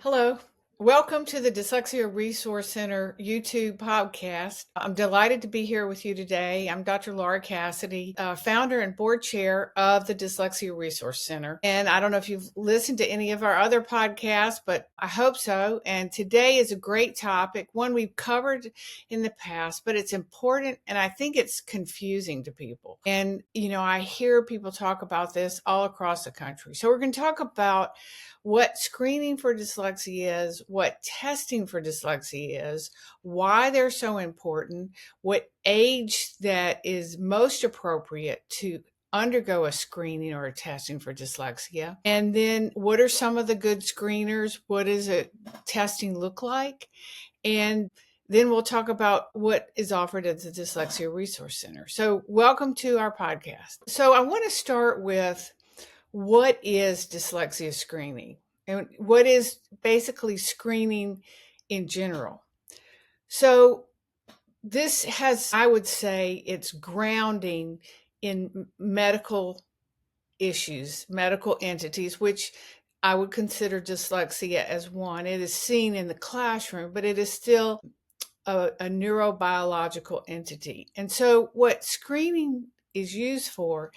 Hello. Welcome to the Dyslexia Resource Center YouTube podcast. I'm delighted to be here with you today. I'm Dr. Laura Cassidy, founder and board chair of the Dyslexia Resource Center. And I don't know if you've listened to any of our other podcasts, but I hope so. And today is a great topic, one we've covered in the past, but it's important and I think it's confusing to people. And, I hear people talk about this all across the country. So we're going to talk about what screening for dyslexia is, what testing for dyslexia is, why they're so important, what age that is most appropriate to undergo a screening or a testing for dyslexia, and then what are some of the good screeners, what does a testing look like, and then we'll talk about what is offered at the Dyslexia Resource Center. So welcome to our podcast. So I want to start with what is dyslexia screening and what is basically screening in general. So this has, I would say, it's grounding in medical issues, medical entities, which I would consider dyslexia as one. It is seen in the classroom, but it is still a neurobiological entity. And so what screening is used for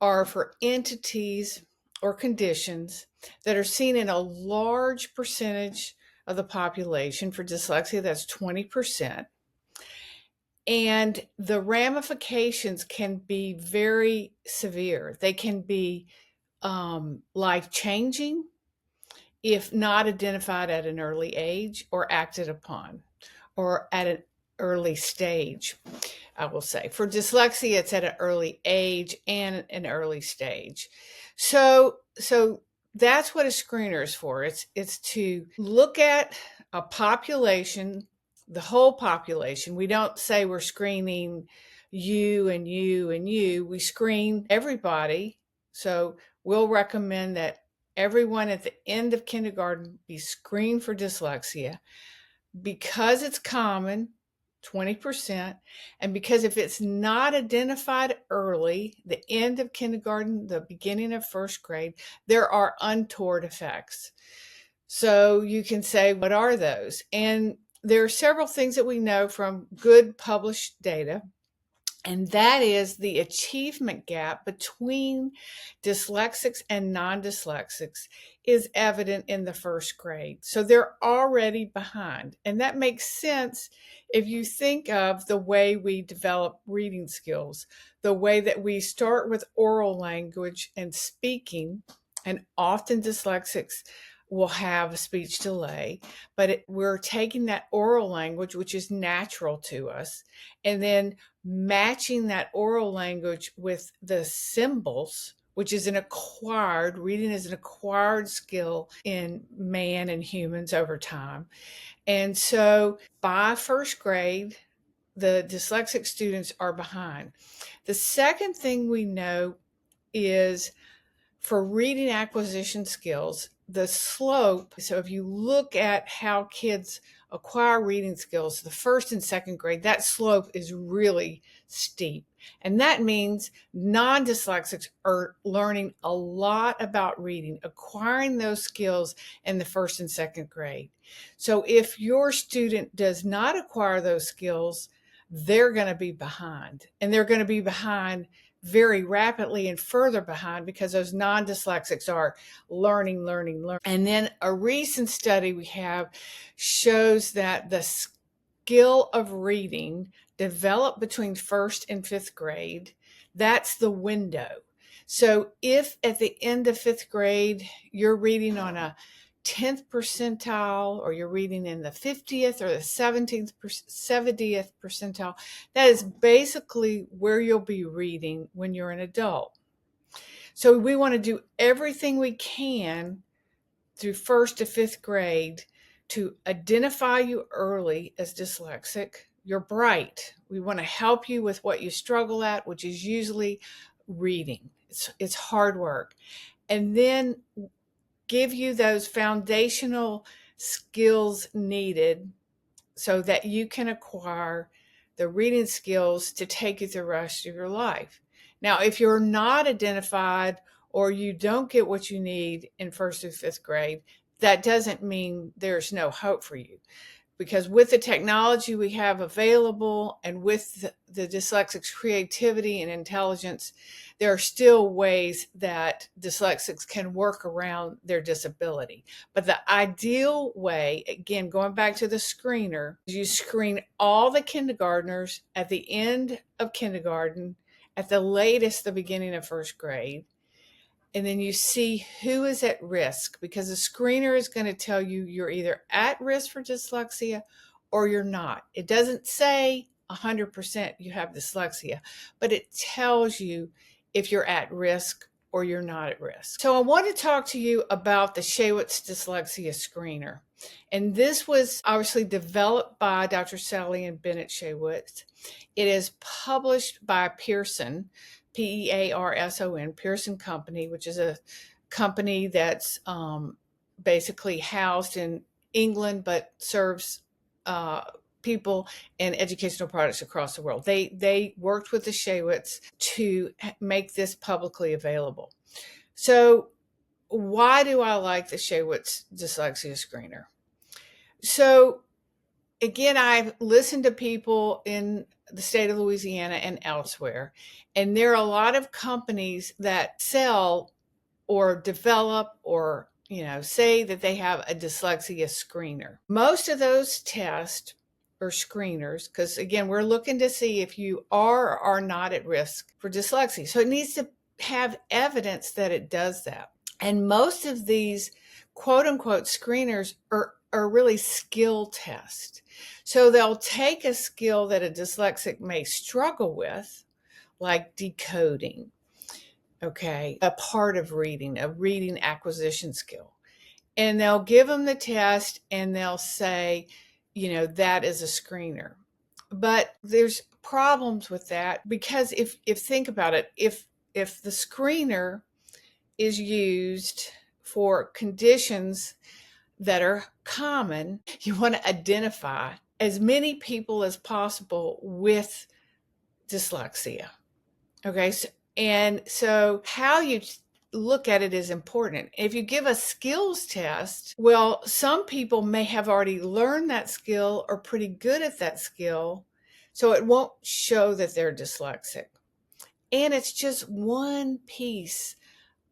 are for entities or conditions that are seen in a large percentage of the population. For dyslexia, that's 20%. And the ramifications can be very severe. They can be life-changing if not identified at an early age or acted upon or at an early stage. I will say for dyslexia, it's at an early age and an early stage. So that's what a screener is for. It's to look at a population, the whole population. We don't say we're screening you and you and you. We screen everybody. So we'll recommend that everyone at the end of kindergarten be screened for dyslexia because it's common, 20%, and because if it's not identified early, the end of kindergarten, the beginning of first grade, there are untoward effects. So you can say, what are those? And there are several things that we know from good published data, and that is the achievement gap between dyslexics and non-dyslexics is evident in the first grade. So they're already behind. And that makes sense if you think of the way we develop reading skills, the way that we start with oral language and speaking, and often dyslexics will have a speech delay, but we're taking that oral language, which is natural to us, and then matching that oral language with the symbols, which is reading is an acquired skill in man and humans over time. And so by first grade, the dyslexic students are behind. The second thing we know is for reading acquisition skills, the slope, so if you look at how kids acquire reading skills, the first and second grade, that slope is really steep. And that means non-dyslexics are learning a lot about reading, acquiring those skills in the first and second grade. So if your student does not acquire those skills, they're going to be behind. And they're going to be behind very rapidly and further behind because those non-dyslexics are learning. And then a recent study we have shows that the skill of reading developed between first and fifth grade, that's the window. So if at the end of fifth grade, you're reading on a 10th percentile, or you're reading in the 50th or the 70th percentile, that is basically where you'll be reading when you're an adult. So we want to do everything we can through first to fifth grade to identify you early as dyslexic. You're bright. We want to help you with what you struggle at, which is usually reading. It's hard work. And then give you those foundational skills needed so that you can acquire the reading skills to take you through the rest of your life. Now, if you're not identified or you don't get what you need in first through fifth grade, that doesn't mean there's no hope for you. Because with the technology we have available and with the dyslexics' creativity and intelligence, there are still ways that dyslexics can work around their disability. But the ideal way, again, going back to the screener, is you screen all the kindergartners at the end of kindergarten, at the latest, the beginning of first grade. And then you see who is at risk, because the screener is going to tell you you're either at risk for dyslexia or you're not. It doesn't say 100% you have dyslexia, but it tells you if you're at risk or you're not at risk. So I want to talk to you about the Shaywitz Dyslexia Screener. And this was obviously developed by Dr. Sally and Bennett Shaywitz. It is published by Pearson, Pearson, Pearson Company, which is a company that's basically housed in England but serves people and educational products across the world. They worked with the Shaywitz to make this publicly available. So why do I like the Shaywitz Dyslexia Screener? So again, I've listened to people in the state of Louisiana and elsewhere, and there are a lot of companies that sell or develop or say that they have a dyslexia screener. Most of those tests or screeners, because again, we're looking to see if you are or are not at risk for dyslexia. So it needs to have evidence that it does that. And most of these quote unquote screeners are really skill tests. So they'll take a skill that a dyslexic may struggle with, like decoding, okay, a part of reading, a reading acquisition skill. And they'll give them the test and they'll say, that is a screener. But there's problems with that, because if think about it, if the screener is used for conditions that are common, you want to identify as many people as possible with dyslexia. Okay. So how you look at it is important. If you give a skills test, well, some people may have already learned that skill or pretty good at that skill, so it won't show that they're dyslexic. And it's just one piece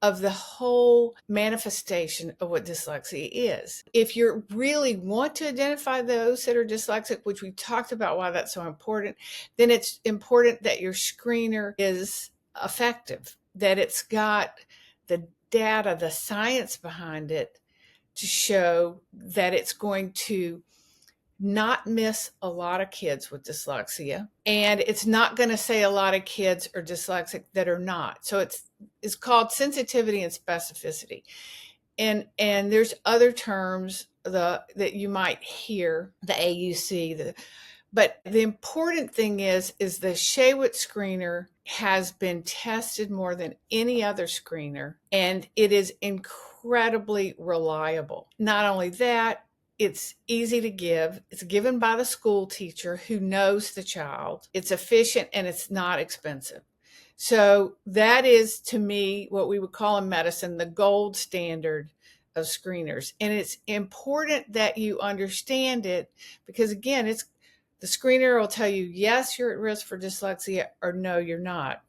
of the whole manifestation of what dyslexia is. If you really want to identify those that are dyslexic, which we talked about why that's so important, then it's important that your screener is effective, that it's got the data, the science behind it to show that it's going to not miss a lot of kids with dyslexia, and it's not going to say a lot of kids are dyslexic that are not. So it's called sensitivity and specificity. And there's other terms that you might hear, the AUC, but the important thing is the Shaywitz screener has been tested more than any other screener, and it is incredibly reliable. Not only that, it's easy to give. It's given by the school teacher who knows the child. It's efficient and it's not expensive. So that is, to me, what we would call in medicine the gold standard of screeners. And it's important that you understand it, because again, the screener will tell you, yes, you're at risk for dyslexia, or no, you're not.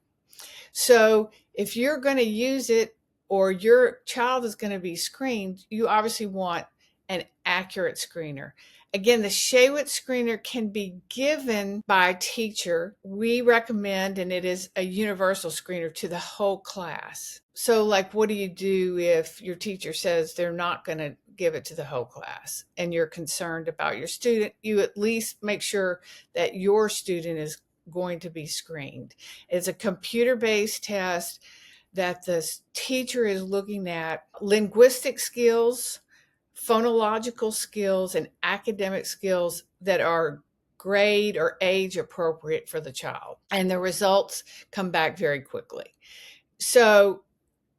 So if you're going to use it or your child is going to be screened, you obviously want an accurate screener. Again, the Shaywitz screener can be given by a teacher. We recommend, and it is a universal screener to the whole class. So like, what do you do if your teacher says they're not going to give it to the whole class and you're concerned about your student? You at least make sure that your student is going to be screened. It's a computer-based test that the teacher is looking at linguistic skills, phonological skills, and academic skills that are grade or age appropriate for the child. And the results come back very quickly. So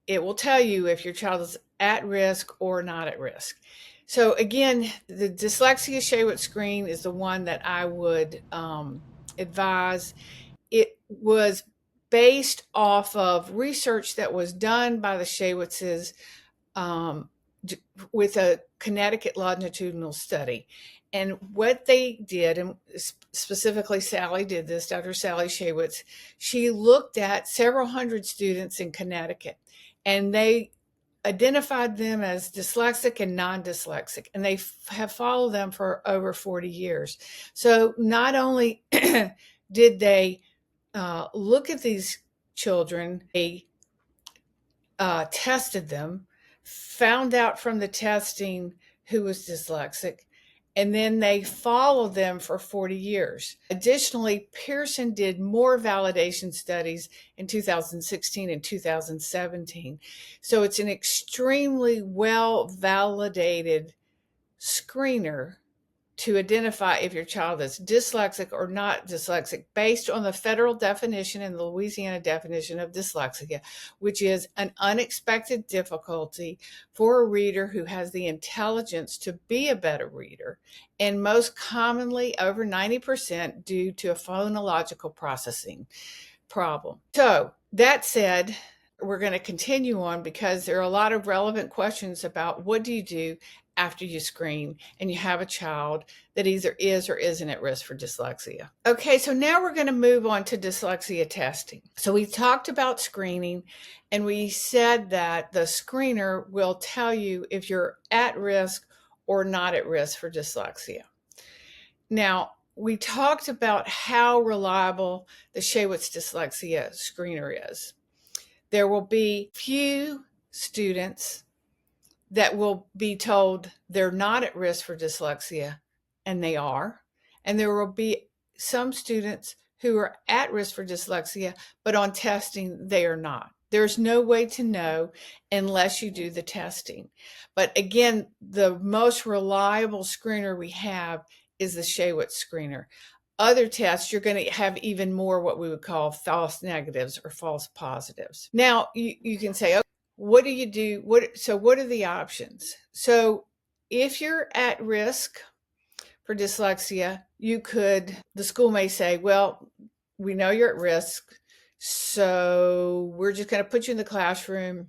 it will tell you if your child is at risk or not at risk. So again, the Dyslexia Shaywitz screen is the one that I would advise. It was based off of research that was done by the Shaywitzes with a Connecticut longitudinal study. And what they did, and specifically Sally did this, Dr. Sally Shaywitz, she looked at several hundred students in Connecticut, and they identified them as dyslexic and non-dyslexic, and they have followed them for over 40 years. So not only did they look at these children, they tested them, found out from the testing who was dyslexic, and then they followed them for 40 years. Additionally, Pearson did more validation studies in 2016 and 2017. So it's an extremely well validated screener to identify if your child is dyslexic or not dyslexic based on the federal definition and the Louisiana definition of dyslexia, which is an unexpected difficulty for a reader who has the intelligence to be a better reader, and most commonly over 90% due to a phonological processing problem. So that said, we're going to continue on because there are a lot of relevant questions about what do you do after you screen and you have a child that either is or isn't at risk for dyslexia. Okay, so now we're going to move on to dyslexia testing. So we talked about screening, and we said that the screener will tell you if you're at risk or not at risk for dyslexia. Now, we talked about how reliable the Shaywitz Dyslexia Screener is. There will be few students that will be told they're not at risk for dyslexia, and they are. And there will be some students who are at risk for dyslexia, but on testing, they are not. There's no way to know unless you do the testing. But again, the most reliable screener we have is the Shaywitz Screener. Other tests, you're going to have even more what we would call false negatives or false positives. Now, you can say, okay, what do you do? What are the options? So if you're at risk for dyslexia, the school may say, well, we know you're at risk, so we're just going to put you in the classroom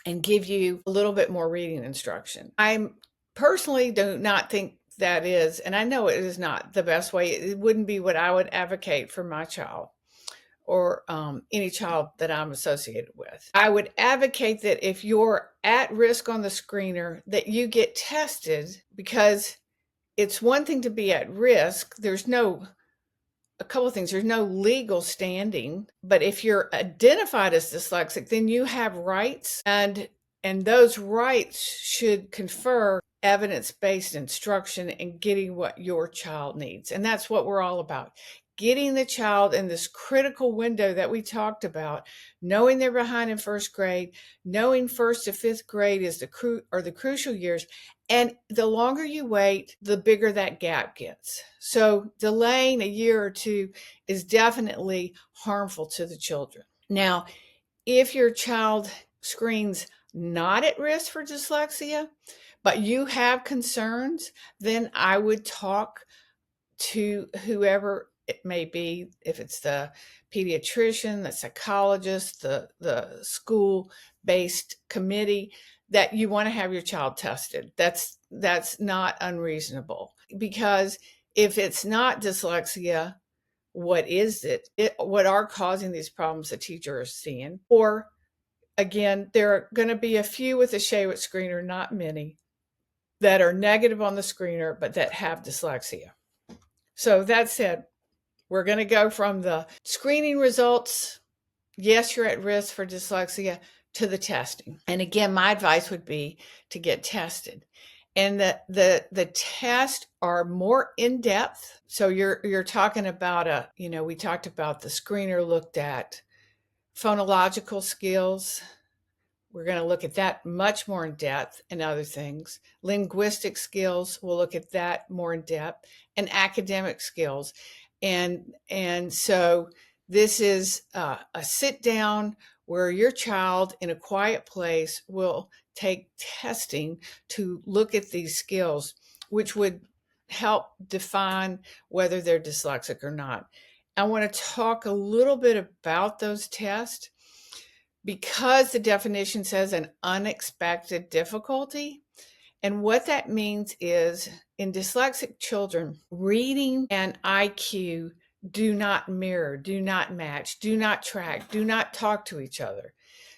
and give you a little bit more reading instruction. I personally do not think that is, and I know it is not the best way. It wouldn't be what I would advocate for my child or any child that I'm associated with. I would advocate that if you're at risk on the screener, that you get tested, because it's one thing to be at risk. A couple of things. There's no legal standing, but if you're identified as dyslexic, then you have rights, and those rights should confer evidence-based instruction and getting what your child needs. And that's what we're all about. Getting the child in this critical window that we talked about, knowing they're behind in first grade, knowing first to fifth grade is the crucial years. And the longer you wait, the bigger that gap gets. So delaying a year or two is definitely harmful to the children. Now, if your child screens not at risk for dyslexia, but you have concerns, then I would talk to whoever it may be, if it's the pediatrician, the psychologist, the school-based committee, that you want to have your child tested. That's not unreasonable, because if it's not dyslexia, what is it? What are causing these problems the teacher is seeing? Or again, there are going to be a few with the Shaywitz screener, not many, that are negative on the screener, but that have dyslexia. So that said, we're going to go from the screening results, yes, you're at risk for dyslexia, to the testing. And again, my advice would be to get tested. And the tests are more in-depth. So you're talking about we talked about the screener looked at phonological skills. We're going to look at that much more in depth, and other things. Linguistic skills, we'll look at that more in depth, and academic skills. And so this is a sit down where your child in a quiet place will take testing to look at these skills, which would help define whether they're dyslexic or not. I want to talk a little bit about those tests. because the definition says an unexpected difficulty. And what that means is in dyslexic children, reading and IQ do not mirror, do not match, do not track, do not talk to each other.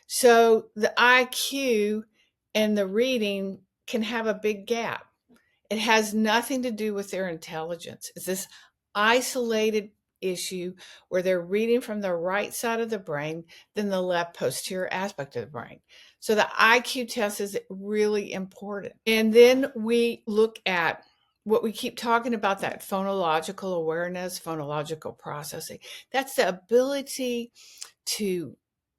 So the IQ and the reading can have a big gap. It has nothing to do with their intelligence. It's this isolated issue where they're reading from the right side of the brain than the left posterior aspect of the brain. So the IQ test is really important. And then we look at what we keep talking about, that phonological awareness, phonological processing. That's the ability to,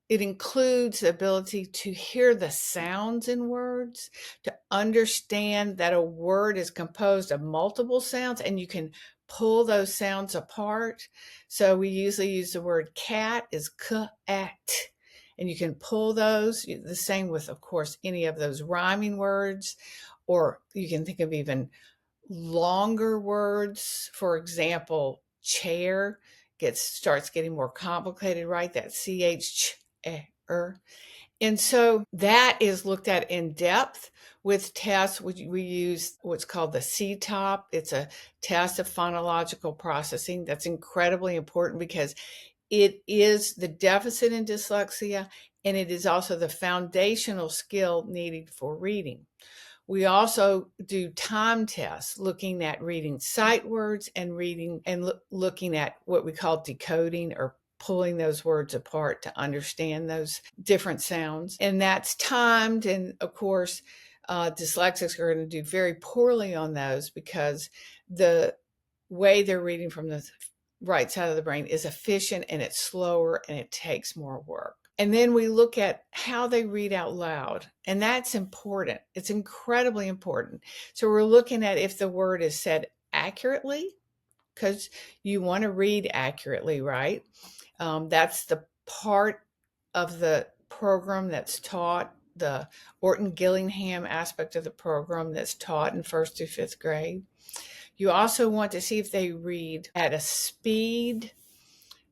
it includes the ability to hear the sounds in words, to understand that a word is composed of multiple sounds and you can pull those sounds apart. So we usually use the word cat is k-at, and you can pull those. The same with, of course, any of those rhyming words, or you can think of even longer words. For example, chair starts getting more complicated, right? That ch, and so that is looked at in depth with tests. We use what's called the CTOP. It's a test of phonological processing. That's incredibly important because it is the deficit in dyslexia, and it is also the foundational skill needed for reading. We also do time tests, looking at reading sight words and reading and looking at what we call decoding, or pulling those words apart to understand those different sounds. And that's timed. And of course, dyslexics are going to do very poorly on those because the way they're reading from the right side of the brain is efficient, and it's slower, and it takes more work. And then we look at how they read out loud, and that's important. It's incredibly important. So we're looking at if the word is said accurately, because you want to read accurately, right? That's the part of the program that's taught, the Orton-Gillingham aspect of the program that's taught in 1st through 5th grade. You also want to see if they read at a speed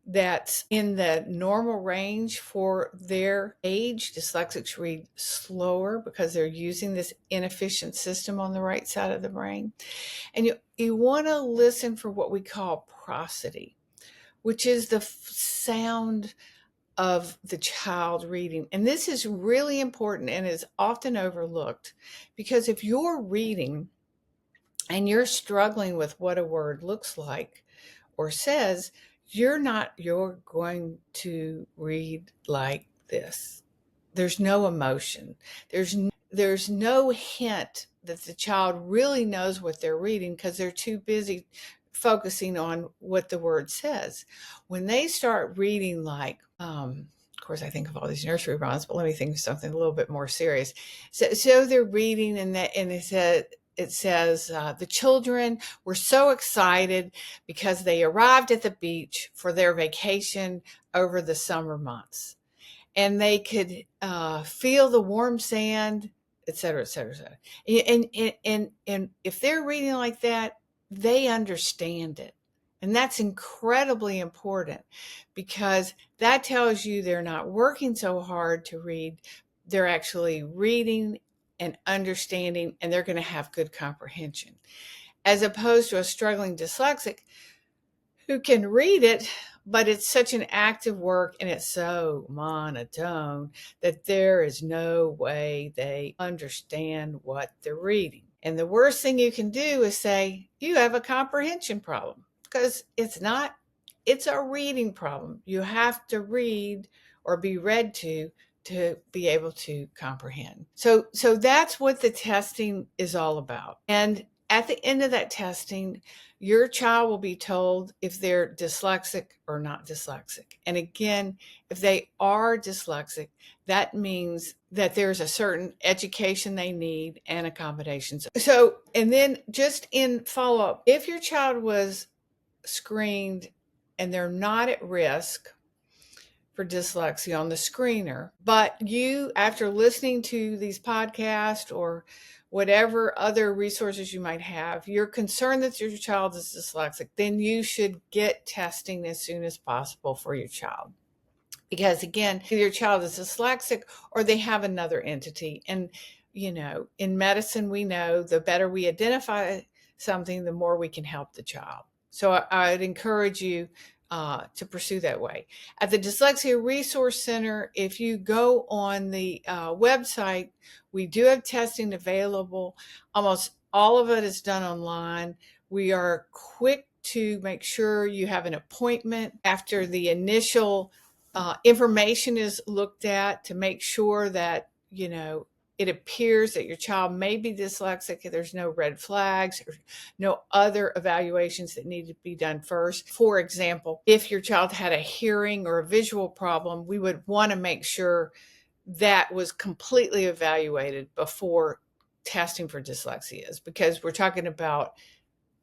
that's in the normal range for their age. Dyslexics read slower because they're using this inefficient system on the right side of the brain. And you want to listen for what we call prosody, which is the sound of the child reading. And this is really important and is often overlooked, because if you're reading and you're struggling with what a word looks like or says, you're going to read like this. There's no emotion. There's no hint that the child really knows what they're reading, because they're too busy focusing on what the word says. When they start reading like, of course, I think of all these nursery rhymes, but let me think of something a little bit more serious. So they're reading, and it says, the children were so excited because they arrived at the beach for their vacation over the summer months, and they could feel the warm sand, et cetera, et cetera, et cetera. And if they're reading like that, they understand it. And that's incredibly important, because that tells you they're not working so hard to read. They're actually reading and understanding, and they're going to have good comprehension, as opposed to a struggling dyslexic who can read it, but it's such an active work and it's so monotone that there is no way they understand what they're reading. And the worst thing you can do is say, you have a comprehension problem, because it's not, it's a reading problem. You have to read or be read to be able to comprehend. So that's what the testing is all about. And at the end of that testing, your child will be told if they're dyslexic or not dyslexic. And again, if they are dyslexic, that means that there's a certain education they need and accommodations. So, and then just in follow-up, if your child was screened and they're not at risk for dyslexia on the screener, but you, after listening to these podcasts or whatever other resources you might have, you're concerned that your child is dyslexic, then you should get testing as soon as possible for your child. Because again, either your child is dyslexic or they have another entity. And, in medicine, we know the better we identify something, the more we can help the child. So I'd encourage you to pursue that way. At the Dyslexia Resource Center, if you go on the website, we do have testing available. Almost all of it is done online. We are quick to make sure you have an appointment after the initial information is looked at to make sure that, it appears that your child may be dyslexic. There's no red flags or no other evaluations that need to be done first. For example, if your child had a hearing or a visual problem, we would want to make sure that was completely evaluated before testing for dyslexia, because we're talking about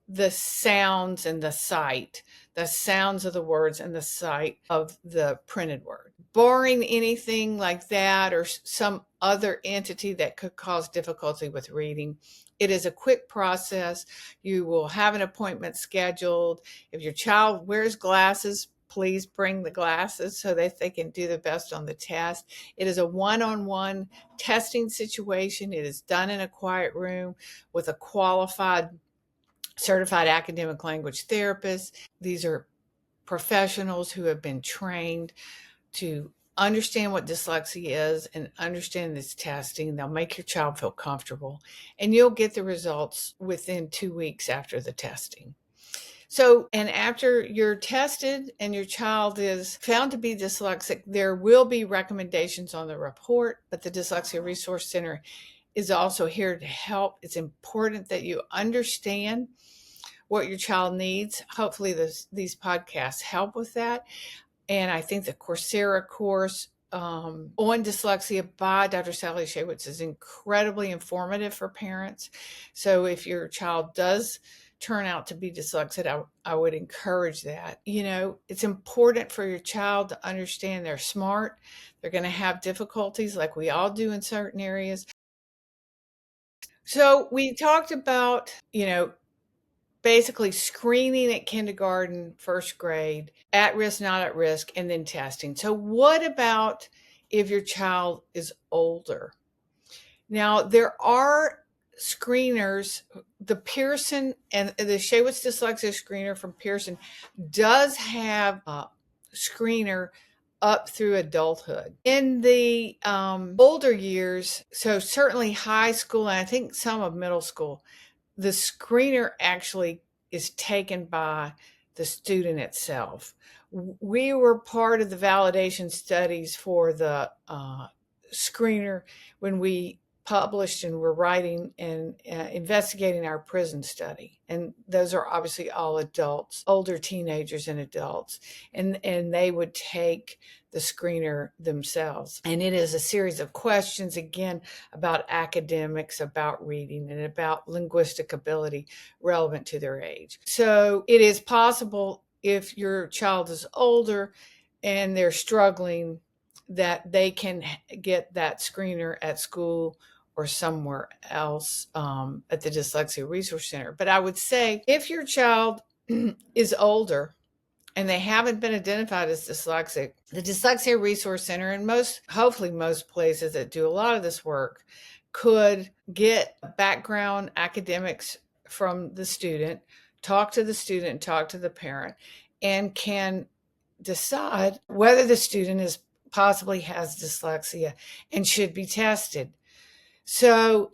the sounds and the sight, the sounds of the words and the sight of the printed word. Barring anything like that or some other entity that could cause difficulty with reading, it is a quick process. You will have an appointment scheduled. If your child wears glasses, please bring the glasses so that they can do the best on the test. It is a one-on-one testing situation. It is done in a quiet room with a qualified certified academic language therapists. These are professionals who have been trained to understand what dyslexia is and understand this testing. They'll make your child feel comfortable, and you'll get the results within 2 weeks after the testing. So, and after you're tested and your child is found to be dyslexic, there will be recommendations on the report, but the Dyslexia Resource Center is also here to help. It's important that you understand what your child needs. Hopefully these podcasts help with that. And I think the Coursera course on dyslexia by Dr. Sally Shaywitz is incredibly informative for parents. So if your child does turn out to be dyslexic, I would encourage that. It's important for your child to understand they're smart. They're going to have difficulties like we all do in certain areas. So we talked about, basically screening at kindergarten, first grade, at risk, not at risk, and then testing. So what about if your child is older? Now, there are screeners. The Pearson and the Shaywitz Dyslexia Screener from Pearson does have a screener up through adulthood. In the older years, so certainly high school, and I think some of middle school, the screener actually is taken by the student itself. We were part of the validation studies for the screener when we published and were writing and investigating our prison study. And those are obviously all adults, older teenagers and adults. And they would take the screener themselves. And it is a series of questions, again, about academics, about reading, and about linguistic ability relevant to their age. So it is possible if your child is older and they're struggling that they can get that screener at school or somewhere else at the Dyslexia Resource Center. But I would say if your child is older and they haven't been identified as dyslexic, the Dyslexia Resource Center and hopefully most places that do a lot of this work could get background academics from the student, talk to the student, talk to the parent, and can decide whether the student possibly has dyslexia and should be tested. So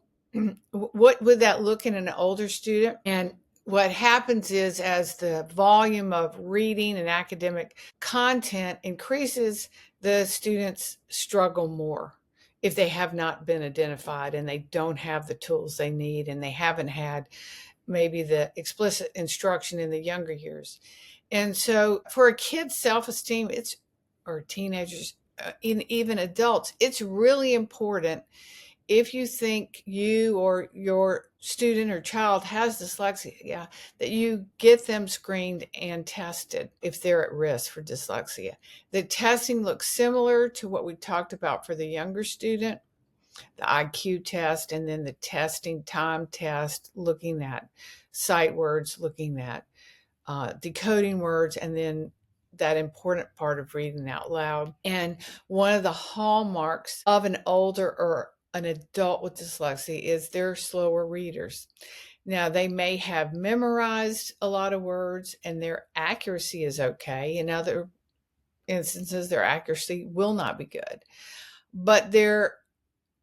what would that look in an older student? And what happens is as the volume of reading and academic content increases, the students struggle more if they have not been identified and they don't have the tools they need and they haven't had maybe the explicit instruction in the younger years. And so for a kid's self-esteem, or teenagers, even adults, it's really important if you think you or your student or child has dyslexia, that you get them screened and tested if they're at risk for dyslexia. The testing looks similar to what we talked about for the younger student, the IQ test, and then the testing time test, looking at sight words, looking at decoding words, and then that important part of reading out loud. And one of the hallmarks of an older or an adult with dyslexia is they're slower readers. Now, they may have memorized a lot of words and their accuracy is okay. In other instances, their accuracy will not be good. But their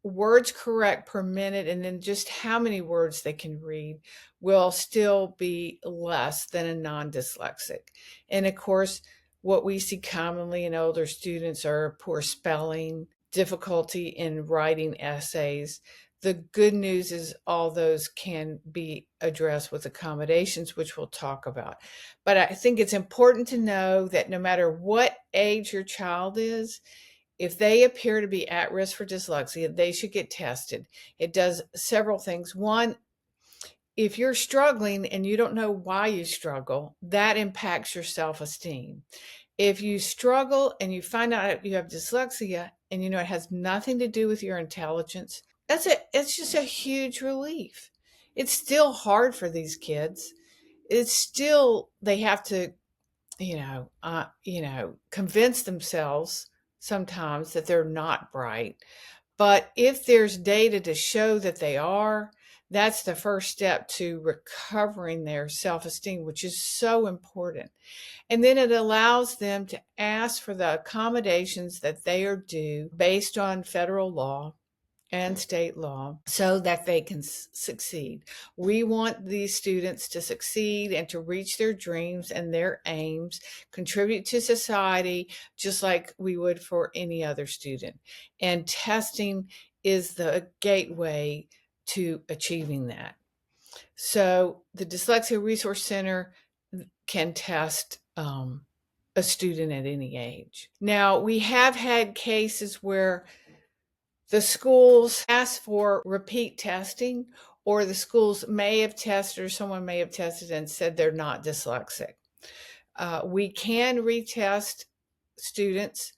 words correct per minute and then just how many words they can read will still be less than a non-dyslexic. And of course, what we see commonly in older students are poor spelling, difficulty in writing essays. The good news is all those can be addressed with accommodations, which we'll talk about. But I think it's important to know that no matter what age your child is, if they appear to be at risk for dyslexia, they should get tested. It does several things. One, if you're struggling and you don't know why you struggle, that impacts your self-esteem. If you struggle and you find out you have dyslexia and you know it has nothing to do with your intelligence, it's just a huge relief. It's still hard for these kids. It's still, they have to convince themselves sometimes that they're not bright. But if there's data to show that they are, that's the first step to recovering their self-esteem, which is so important. And then it allows them to ask for the accommodations that they are due based on federal law and state law so that they can succeed. We want these students to succeed and to reach their dreams and their aims, contribute to society just like we would for any other student. And testing is the gateway to achieving that. So the Dyslexia Resource Center can test a student at any age. Now, we have had cases where the schools ask for repeat testing, or the schools may have tested, or someone may have tested and said they're not dyslexic. We can retest students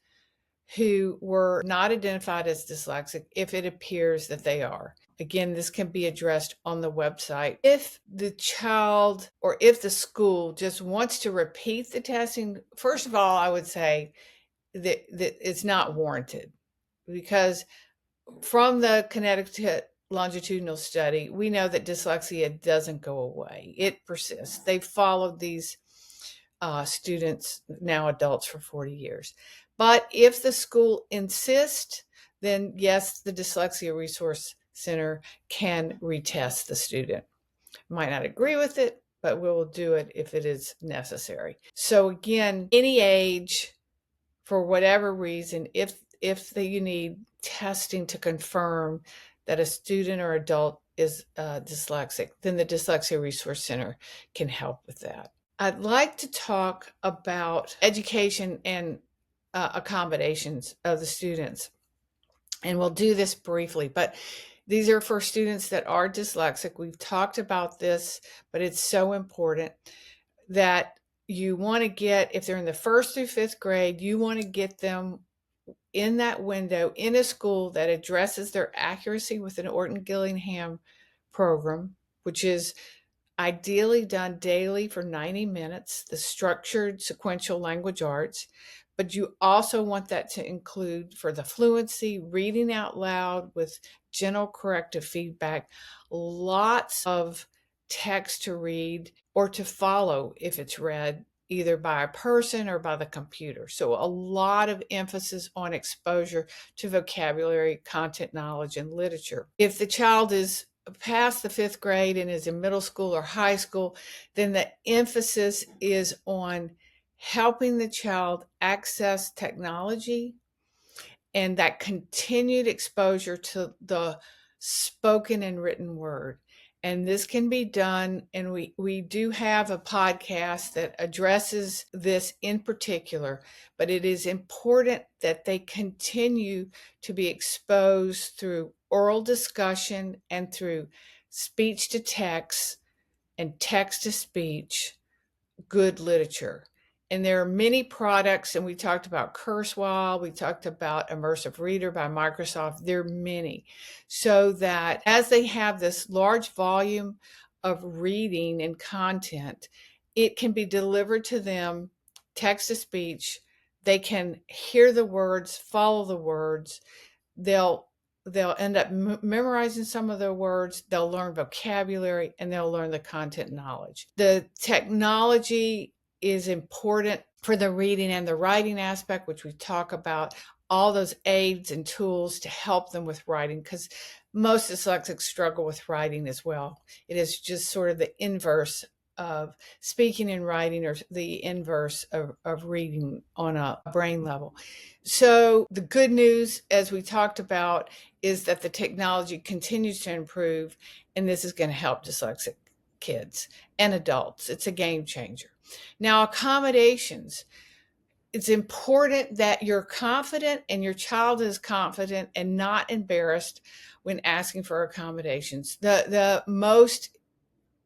who were not identified as dyslexic if it appears that they are. Again, this can be addressed on the website. If the child or if the school just wants to repeat the testing, first of all, I would say that it's not warranted, because from the Connecticut longitudinal study, we know that dyslexia doesn't go away. It persists. They've followed these students, now adults, for 40 years. But if the school insists, then yes, the Dyslexia Resource Center can retest the student. Might not agree with it, but we will do it if it is necessary. So again, any age, for whatever reason, if you need testing to confirm that a student or adult is dyslexic, then the Dyslexia Resource Center can help with that. I'd like to talk about education and accommodations of the students. And we'll do this briefly, but these are for students that are dyslexic. We've talked about this, but it's so important that you want to get, if they're in the 1st through 5th grade, you want to get them in that window in a school that addresses their accuracy with an Orton-Gillingham program, which is ideally done daily for 90 minutes, the structured sequential language arts. But you also want that to include, for the fluency, reading out loud with gentle corrective feedback, lots of text to read or to follow if it's read, either by a person or by the computer. So a lot of emphasis on exposure to vocabulary, content knowledge, and literature. If the child is past the 5th grade and is in middle school or high school, then the emphasis is on helping the child access technology and that continued exposure to the spoken and written word. And this can be done, and we do have a podcast that addresses this in particular, but it is important that they continue to be exposed through oral discussion and through speech to text and text to speech, good literature. And there are many products, and we talked about Kurzweil, we talked about Immersive Reader by Microsoft. There are many, so that as they have this large volume of reading and content, it can be delivered to them text to speech. They can hear the words, follow the words. They'll end up memorizing some of their words. They'll learn vocabulary, and they'll learn the content knowledge. The technology is important for the reading and the writing aspect, which we talk about, all those aids and tools to help them with writing, because most dyslexics struggle with writing as well. It is just sort of the inverse of speaking and writing, or the inverse of reading on a brain level. So the good news, as we talked about, is that the technology continues to improve, and this is going to help dyslexic kids and adults. It's a game changer. Now, accommodations. It's important that you're confident and your child is confident and not embarrassed when asking for accommodations. The most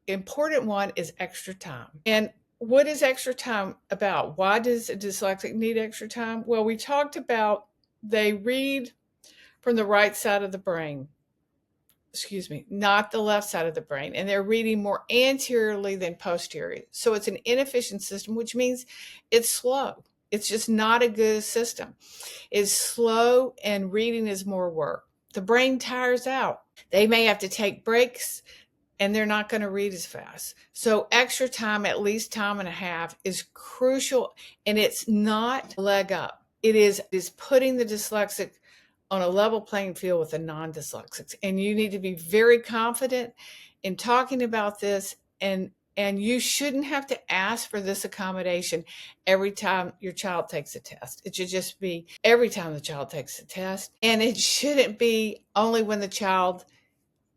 important one is extra time. And what is extra time about? Why does a dyslexic need extra time? Well, we talked about they read from the right side of the brain. Not the left side of the brain. And they're reading more anteriorly than posteriorly. So it's an inefficient system, which means it's slow. It's just not a good system. It's slow, and reading is more work. The brain tires out. They may have to take breaks, and they're not going to read as fast. So extra time, at least time and a half, is crucial, and it's not a leg up. It is putting the dyslexic on a level playing field with the non-dyslexics. And you need to be very confident in talking about this, and you shouldn't have to ask for this accommodation every time your child takes a test. It should just be every time the child takes a test. And it shouldn't be only when the child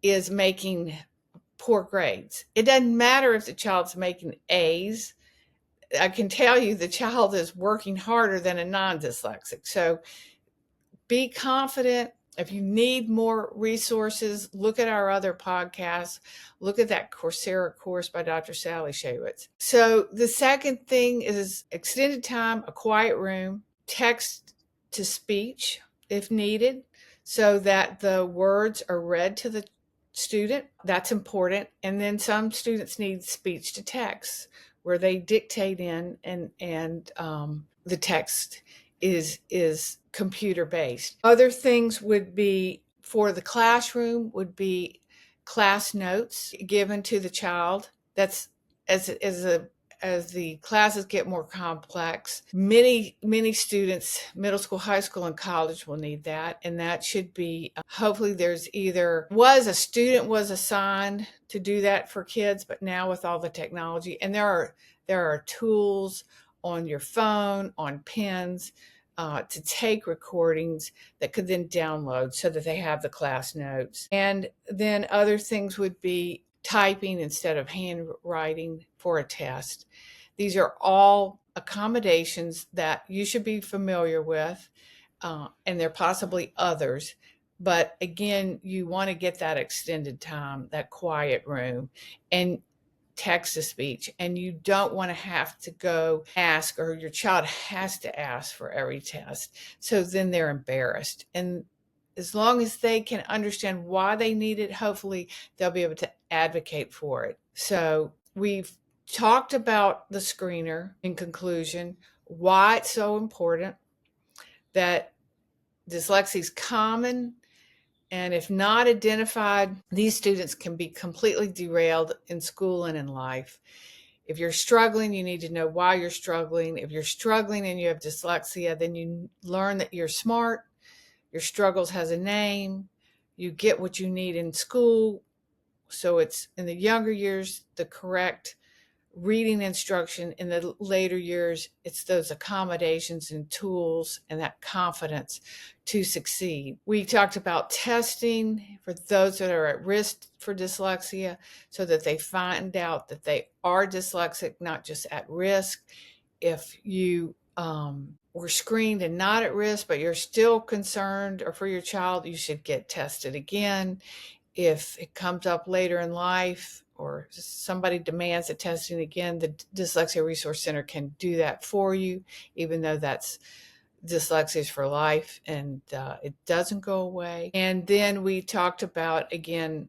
is making poor grades. It doesn't matter if the child's making A's. I can tell you the child is working harder than a non-dyslexic. So be confident. If you need more resources, look at our other podcasts. Look at that Coursera course by Dr. Sally Shaywitz. So the second thing is extended time, a quiet room, text to speech if needed, so that the words are read to the student. That's important. And then some students need speech to text, where they dictate in, and the text is computer based. Other things would be, for the classroom, would be class notes given to the child. That's as the classes get more complex. Many students, middle school, high school, and college, will need that, and that should be hopefully there's a student was assigned to do that for kids, but now with all the technology, and there are tools on your phone, on pens, to take recordings that could then download so that they have the class notes. And then other things would be typing instead of handwriting for a test. These are all accommodations that you should be familiar with, and there are possibly others. But again, you want to get that extended time, that quiet room, and text to speech. And you don't want to have to go ask, or your child has to ask for every test. So then they're embarrassed. And as long as they can understand why they need it, hopefully they'll be able to advocate for it. So we've talked about the screener in conclusion, why it's so important, that dyslexia is common, and if not identified, these students can be completely derailed in school and in life. If you're struggling, you need to know why you're struggling. If you're struggling and you have dyslexia, then you learn that you're smart. Your struggles has a name. You get what you need in school. So it's in the younger years, the correct reading instruction. In the later years, it's those accommodations and tools and that confidence to succeed. We talked about testing for those that are at risk for dyslexia, so that they find out that they are dyslexic, not just at risk. If you were screened and not at risk, but you're still concerned or for your child, you should get tested again. If it comes up later in life, or somebody demands the testing again, the Dyslexia Resource Center can do that for you, even though that's dyslexia is for life, and it doesn't go away. And then we talked about, again,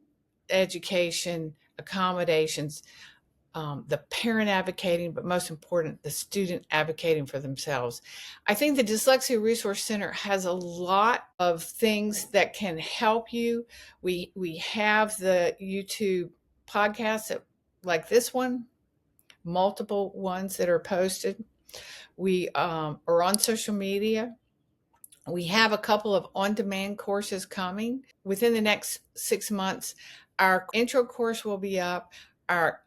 education, accommodations, the parent advocating, but most important, the student advocating for themselves. I think the Dyslexia Resource Center has a lot of things that can help you. We have the YouTube podcasts like this one, multiple ones that are posted. We are on social media. We have a couple of on-demand courses coming within the next 6 months. Our intro course will be up. Our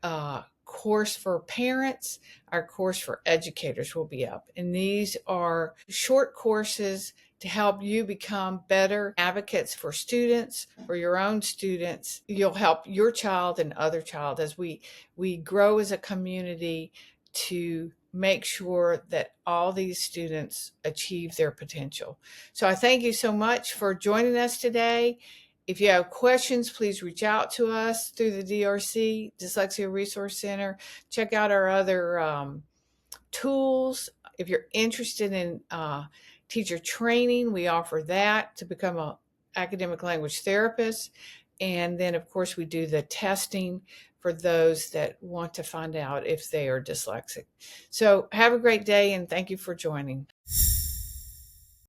course for parents, our course for educators will be up. And these are short courses to help you become better advocates for students, for your own students. You'll help your child and other child as we grow as a community to make sure that all these students achieve their potential. So I thank you so much for joining us today. If you have questions, please reach out to us through the DRC, Dyslexia Resource Center. Check out our other tools. If you're interested in teacher training, we offer that to become an academic language therapist. And then, of course, we do the testing for those that want to find out if they are dyslexic. So have a great day, and thank you for joining.